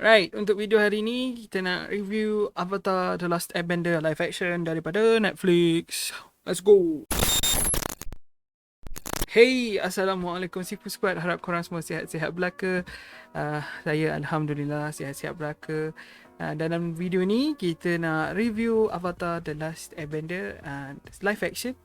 Right, untuk video hari ni kita nak review Avatar The Last Airbender live action daripada Netflix. Let's go. Hey, Assalamualaikum Sifu Squad. Harap korang semua sihat-sihat belaka. Saya Alhamdulillah sihat-sihat belaka. Dalam video ni kita nak review Avatar The Last Airbender live action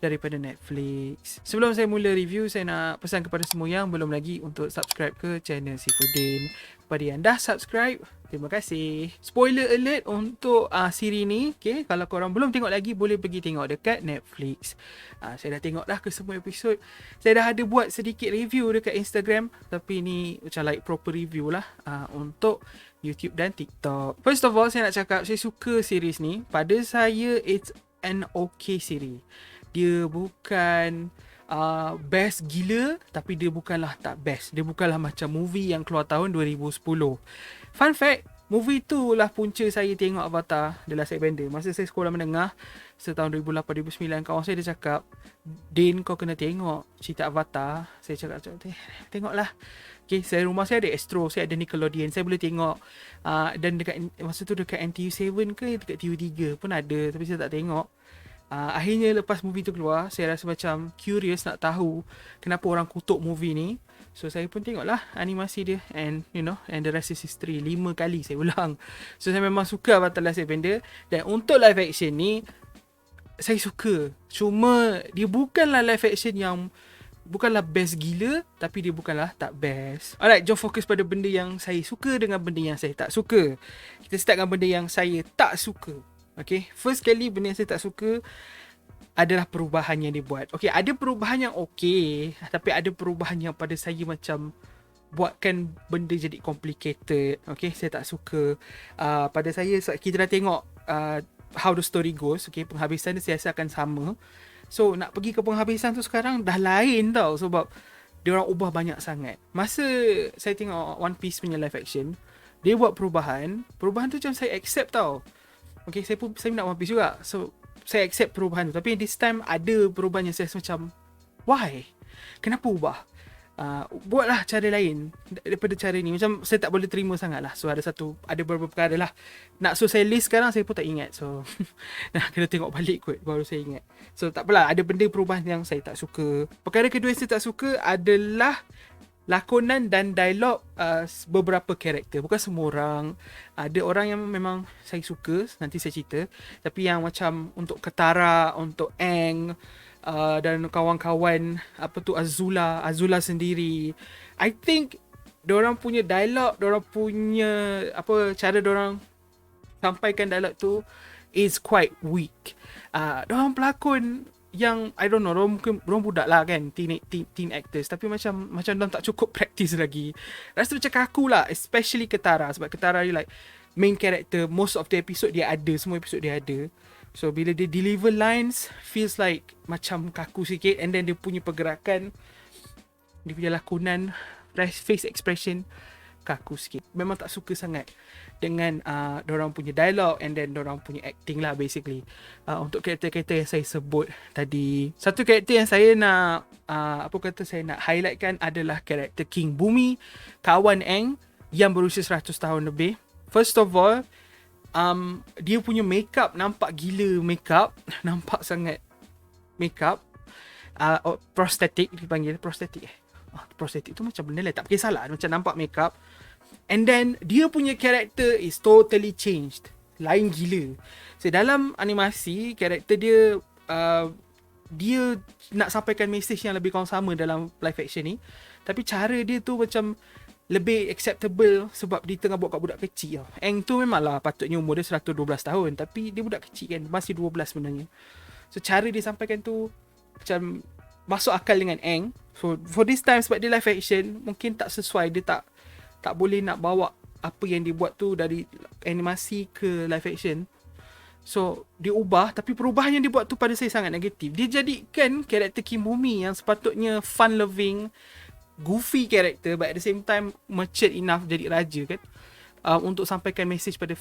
daripada Netflix. Sebelum saya mula review, saya nak pesan kepada semua yang belum lagi untuk subscribe ke channel Sifudin. Kepada yang dah subscribe, terima kasih. Spoiler alert untuk siri ni, okay? Kalau korang belum tengok lagi, boleh pergi tengok dekat Netflix. Saya dah tengok dah ke semua episod. Saya dah ada buat sedikit review dekat Instagram, tapi ni macam like proper review lah untuk YouTube dan TikTok. First of all, saya nak cakap saya suka series ni. Pada saya, it's an okay series. Dia bukan best gila, tapi dia bukanlah tak best. Dia bukanlah macam movie yang keluar tahun 2010. Fun fact, movie tu lah punca saya tengok Avatar The Last Airbender. Masa saya sekolah menengah, setahun 2008-2009, kawan saya dia cakap, Din, kau kena tengok cerita Avatar. Saya cakap, tengoklah. Okay, rumah saya ada Astro, saya ada Nickelodeon, saya boleh tengok. Dan dekat masa tu dekat NTU 7 ke dekat TU3 pun ada, tapi saya tak tengok. Akhirnya lepas movie tu keluar, saya rasa macam curious nak tahu kenapa orang kutuk movie ni. So saya pun tengoklah animasi dia, and and the rest is history. 5 kali saya ulang. So saya memang suka Avatar Last Airbender. Dan untuk live action ni, saya suka. Cuma dia bukanlah live action yang bukanlah best gila, tapi dia bukanlah tak best. Alright, jom fokus pada benda yang saya suka dengan benda yang saya tak suka. Kita start dengan benda yang saya tak suka. Okay, first kali benda yang saya tak suka adalah perubahan yang dia buat. Okay, ada perubahan yang okay, tapi ada perubahan yang pada saya macam buatkan benda jadi complicated. Okay, saya tak suka. Pada saya, kita dah tengok how the story goes. Okay, penghabisan dia saya rasa akan sama. So, nak pergi ke penghabisan tu sekarang dah lain tau, sebab dia orang ubah banyak sangat. Masa saya tengok One Piece punya live action, dia buat perubahan tu macam saya accept tau. Okay, saya nak One Piece juga. So, saya accept perubahan tu. Tapi this time, ada perubahan yang saya rasa macam, why? Kenapa ubah? Buatlah cara lain daripada cara ni. Macam saya tak boleh terima sangat lah. So, ada beberapa perkara lah. Nak so saya list sekarang, saya pun tak ingat. So, kena tengok balik kot, baru saya ingat. So, tak apalah. Ada benda perubahan yang saya tak suka. Perkara kedua yang saya tak suka adalah lakonan dan dialog beberapa karakter. Bukan semua orang. Ada orang yang memang saya suka, nanti saya cerita. Tapi yang macam untuk Katara, untuk Aang, dan kawan-kawan, Azula sendiri, I think diorang punya dialog, diorang punya cara diorang sampaikan dialog tu is quite weak. Diorang pelakon yang I don't know, mungkin budak lah kan, teen actors, tapi macam diorang tak cukup practice lagi. Rasa macam kaku lah, especially Katara, sebab Katara dia like main character, most of the episode dia ada, semua episode dia ada. So bila dia deliver lines, feels like macam kaku sikit. And then dia punya pergerakan, dia punya lakonan, face expression kaku sikit. Memang tak suka sangat dengan dorang punya dialog and then dorang punya acting lah basically. Untuk karakter-karakter yang saya sebut tadi, satu karakter yang saya nak saya nak highlightkan adalah karakter King Bumi, kawan Aang yang berusia 100 tahun lebih. First of all, dia punya makeup nampak gila makeup, nampak sangat makeup. Prosthetic dipanggil, prosthetic prosthetic tu macam benda lain, tak kisahlah, macam nampak makeup. And then dia punya karakter is totally changed, lain gila. So dalam animasi, karakter dia dia nak sampaikan message yang lebih kurang sama dalam live action ni, tapi cara dia tu macam lebih acceptable sebab dia tengah buat kat budak kecil. Aang tu memanglah patutnya umur dia 112 tahun, tapi dia budak kecil kan, masih 12 sebenarnya. So cara dia sampaikan tu macam masuk akal dengan Aang. So for this time, sebab dia live action, mungkin tak sesuai, dia tak boleh nak bawa apa yang dia buat tu dari animasi ke live action. So dia ubah, tapi perubahan yang dia buat tu pada saya sangat negatif. Dia jadikan karakter King Bumi yang sepatutnya fun loving, goofy karakter, but at the same time mature enough jadi raja kan, untuk sampaikan message pada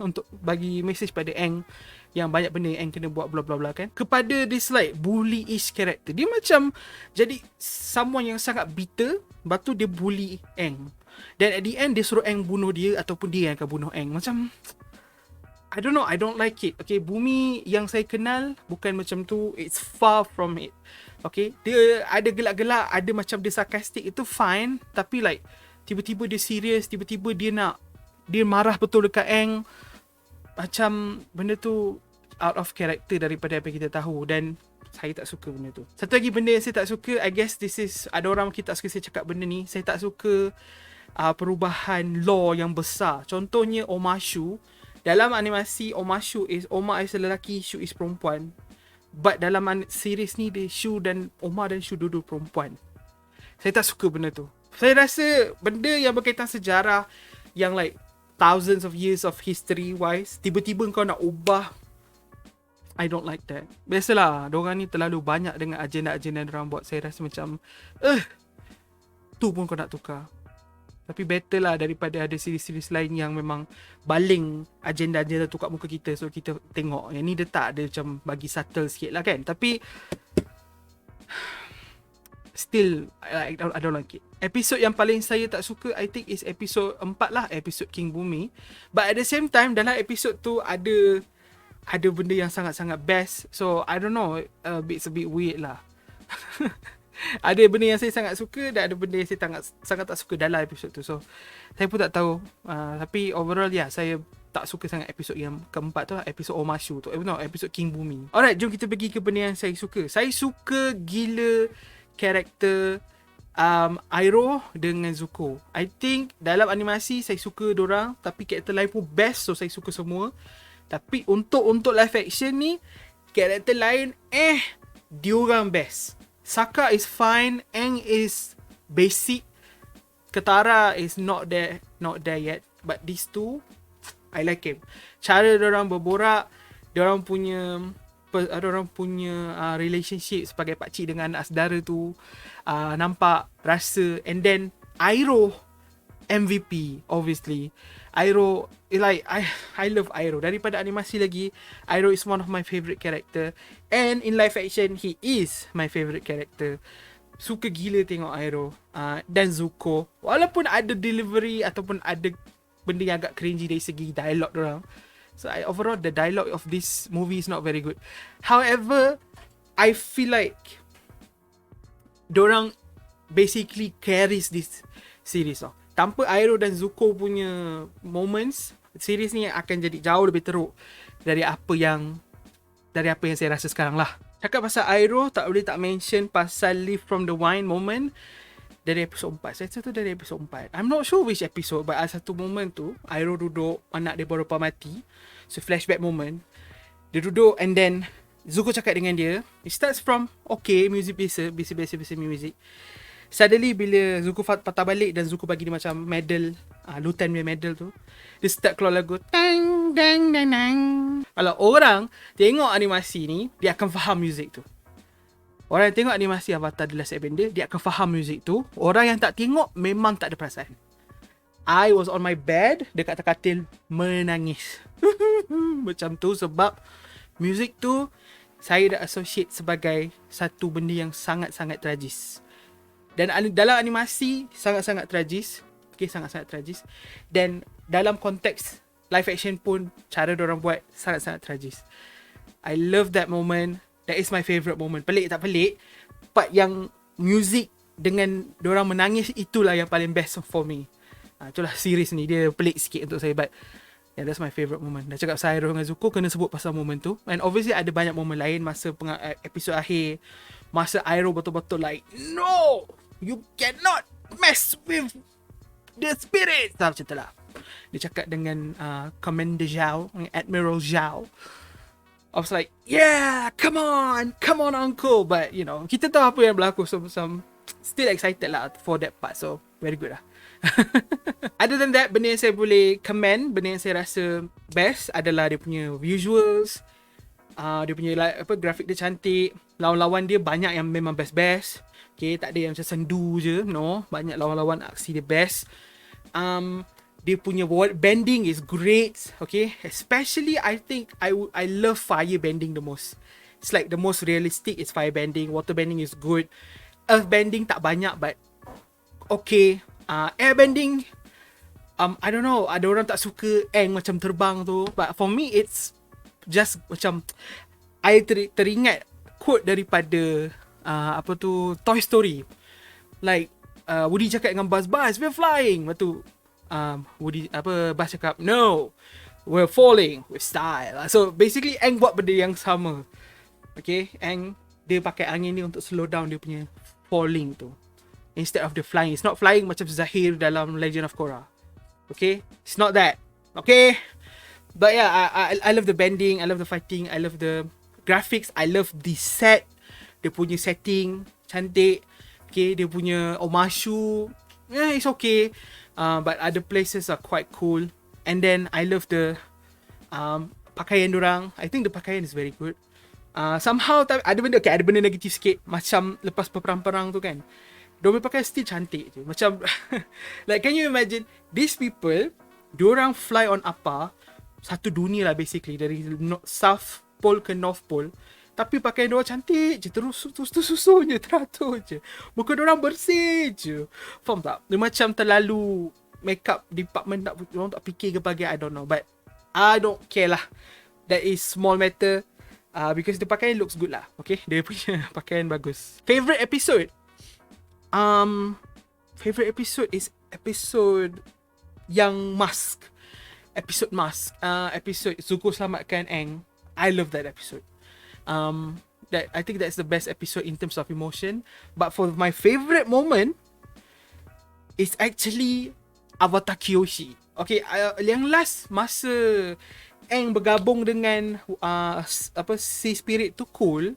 untuk bagi message pada Aang yang banyak benda yang Aang kena buat bla bla bla kan. Kepada this like bully-ish character, dia macam jadi someone yang sangat bitter, lepas tu dia bully Aang. Dan at the end dia suruh Aang bunuh dia, ataupun dia yang akan bunuh Aang. Macam I don't know, I don't like it. Okay, Bumi yang saya kenal bukan macam tu. It's far from it. Okay, dia ada gelak-gelak, ada macam dia sarcastic, itu fine. Tapi like tiba-tiba dia serious, tiba-tiba dia marah betul dekat Aang. Macam benda tu out of character daripada apa yang kita tahu. Dan saya tak suka benda tu. Satu lagi benda yang saya tak suka, I guess this is, ada orang mungkin tak suka saya cakap benda ni. Saya tak suka perubahan law yang besar. Contohnya Omashu. Dalam animasi Omashu Oma is lelaki, Shu is perempuan. But dalam series ni dia Shu dan Oma dan Shu dua-dua perempuan. Saya tak suka benda tu. Saya rasa benda yang berkaitan sejarah, yang like thousands of years of history wise, tiba-tiba kau nak ubah, I don't like that. Biasalah, diorang ni terlalu banyak dengan agenda-agenda diorang buat. Saya rasa macam tu pun kau nak tukar. Tapi better lah daripada ada series-series lain yang memang baling agenda-agenda tu kat muka kita, so kita tengok. Yang ni dia tak ada, macam bagi subtle sikit lah kan. Tapi still I don't like it. Episode yang paling saya tak suka, I think is episode 4 lah, episode King Bumi. But at the same time, dalam episode tu ada benda yang sangat-sangat best. So I don't know, it's a bit weird lah. Ada benda yang saya sangat suka dan ada benda yang saya sangat tak suka dalam episod tu. So saya pun tak tahu. Tapi overall saya tak suka sangat episod yang keempat tu lah, episod Omashu tu. Episod King Bumi. Alright, jom kita pergi ke benda yang saya suka. Saya suka gila karakter Iroh dengan Zuko. I think dalam animasi saya suka dorang, tapi karakter lain pun best, so saya suka semua. Tapi untuk live action ni, karakter lain diorang best. Sokka is fine, Aang is basic, Katara is not there yet, but these two I like him. Cara diorang berborak, diorang punya relationship sebagai pakcik dengan anak saudara tu, nampak rasa. And then Iroh MVP obviously. Iroh, like I love Iroh. Daripada animasi lagi, Iroh is one of my favorite character. And in live action, he is my favorite character. Suka gila tengok Iroh. Dan Zuko. Walaupun ada delivery ataupun ada benda yang agak cringy dari segi dialog dorang. So overall, the dialogue of this movie is not very good. However, I feel like dorang basically carries this series tau. Tanpa Iroh dan Zuko punya moments, series ni akan jadi jauh lebih teruk dari apa yang saya rasa sekarang lah. Cakap pasal Iroh, tak boleh tak mention pasal Live from the Wine moment dari episod 4. Saya rasa tu dari episod 4. I'm not sure which episode, but ada satu moment tu, Iroh duduk, anak dia baru mati. So flashback moment. Dia duduk and then Zuko cakap dengan dia. It starts from okay, music biasa music. Suddenly bila Zuko patah balik dan Zuko bagi dia macam medal, Lutan punya medal tu, dia start keluar lagu tang dang dang dang. Kalau orang tengok animasi ni, dia akan faham muzik tu. Orang yang tengok animasi Avatar The Last Airbender, dia akan faham muzik tu. Orang yang tak tengok memang tak ada perasaan. I was on my bed dekat atas katil menangis. Macam tu sebab muzik tu saya dah associate sebagai satu benda yang sangat-sangat tragis. Dan dalam animasi sangat-sangat tragis. Okay, sangat-sangat tragis. Dan dalam konteks live action pun cara diorang buat sangat-sangat tragis. I love that moment. That is my favourite moment. Pelik tak pelik, part yang music dengan diorang menangis, itulah yang paling best for me. Itulah series ni, dia pelik sikit untuk saya, but yeah, that's my favourite moment. Dah cakap pasal Iroh dengan Zuko, kena sebut pasal moment tu. And obviously ada banyak moment lain masa episod akhir, masa Iroh betul-betul like, no, you cannot mess with the spirit. Macam tu lah. Dia cakap dengan Commander Zhao, Admiral Zhao. I was like, yeah, come on uncle. But you know, kita tahu apa yang berlaku, so still excited lah for that part. So very good lah. Other than that, benda yang saya boleh commend, benda yang saya rasa best adalah dia punya visuals, dia punya grafik dia cantik, lawan-lawan dia banyak yang memang best. Okay, tak ada yang macam sendu je, no, banyak lawan-lawan aksi dia best. Dia punya world bending is great, okay, especially I think I love fire bending the most. It's like the most realistic is fire bending. Water bending is good. Earth bending tak banyak but okay. Airbending, I don't know, ada orang tak suka Aang macam terbang tu, but for me it's just macam I teringat quote daripada apa tu, Toy Story. Like Woody cakap dengan Buzz, we're flying. Lepas tu Buzz cakap, no, we're falling with style. So basically Aang buat benda yang sama. Okay, Aang dia pakai angin ni untuk slow down dia punya falling tu, instead of the flying. It's not flying macam Zahir dalam Legend of Korra. Okay, it's not that. Okay, but yeah, I love the bending, I love the fighting, I love the graphics, I love the set. Dia punya setting cantik. Okay, dia punya Omashu, it's okay. But other places are quite cool. And then I love the pakaian dorang. I think the pakaian is very good. Somehow ada benda negatif sikit. Macam lepas perang-perang tu kan, diorang pakai still cantik je. Macam like, can you imagine these people, diorang fly on apa, satu dunia lah basically, dari South Pole ke North Pole, tapi pakaian diorang cantik je, terus susunya, teratur je, muka diorang bersih je. Faham tak? Dia macam terlalu makeup department diorang tak fikir ke pagi, I don't know, but I don't care lah. That is small matter, because the pakaian looks good lah. Okay, dia punya pakaian bagus. Favorite episode? Favorite episode is episode yang Mask. Episode Mask. Episode Zuko selamatkan Aang. I love that episode. I think that's the best episode in terms of emotion. But for my favorite moment, it's actually Avatar Kyoshi. Okay, yang last masa Aang bergabung dengan Sea Spirit tu cool.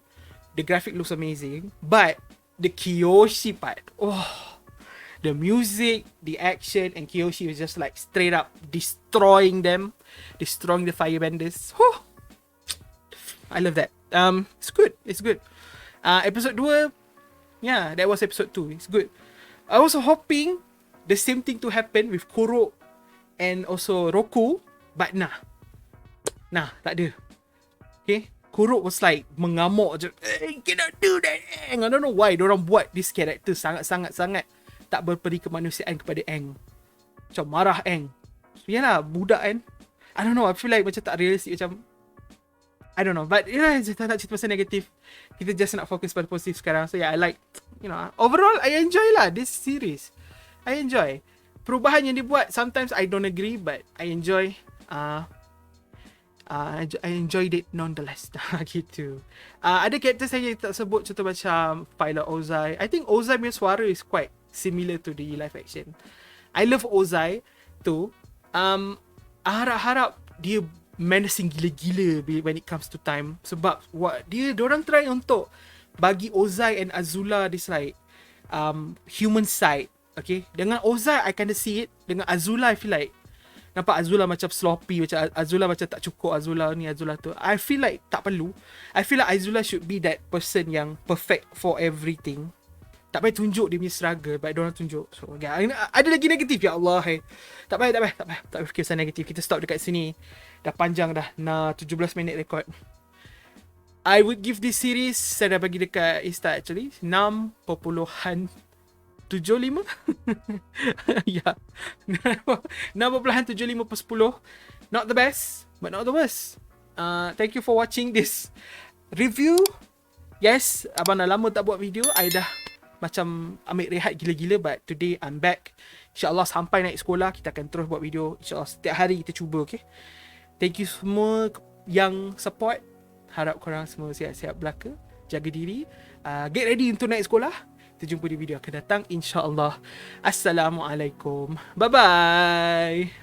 The graphic looks amazing. But the Kyoshi part, the music, the action, and Kyoshi was just like straight up destroying them, destroying the firebenders. I love that. It's good. Episode 2, yeah, that was episode 2. It's good. I was hoping the same thing to happen with Kuro and also Roku, but nah, tak ada. Okay, Kuro was like mengamuk je, cannot do that, Aang. I don't know why diorang buat this character sangat tak berperi kemanusiaan kepada Aang. Macam marah Aang. So, yalah, budak kan. I don't know, I feel like macam tak realistic, macam I don't know, but tak nak cerita pasal negatif. Kita just nak fokus pada positif sekarang. So yeah, I like, overall I enjoy lah this series. I enjoy perubahan yang dibuat. Sometimes I don't agree, but I enjoy. I enjoyed it nonetheless. Gitu. Ada character saya tak sebut, contoh macam Pilot Ozai. I think Ozai punya suara is quite similar to the live action. I love Ozai tu. Harap-harap dia menacing gila-gila when it comes to time. Sebab diorang try untuk bagi Ozai and Azula this like human side. Okay, dengan Ozai I kinda see it. Dengan Azula I feel like nampak Azula macam sloppy, macam Azula macam tak cukup, Azula ni Azula tu. I feel like tak perlu. I feel like Azula should be that person yang perfect for everything. Tak payah tunjuk dia punya struggle, but diorang tunjuk. So yeah, ada lagi negatif, ya Allah. Tak payah fikir pasal negatif. Kita stop dekat sini. Dah panjang dah, 17 minit record. I would give this series, saya dah bagi dekat Insta actually, 6.75. Ya, 6.75/10. Not the best, but not the worst. Thank you for watching this review. Yes, abang dah lama tak buat video. I dah macam ambil rehat gila-gila, but today I'm back. InsyaAllah sampai naik sekolah kita akan terus buat video. InsyaAllah setiap hari kita cuba, okay? Thank you semua yang support. Harap korang semua sihat-sihat belaka, jaga diri, get ready untuk naik sekolah. Kita jumpa di video akan datang, insyaAllah. Assalamualaikum. Bye-bye.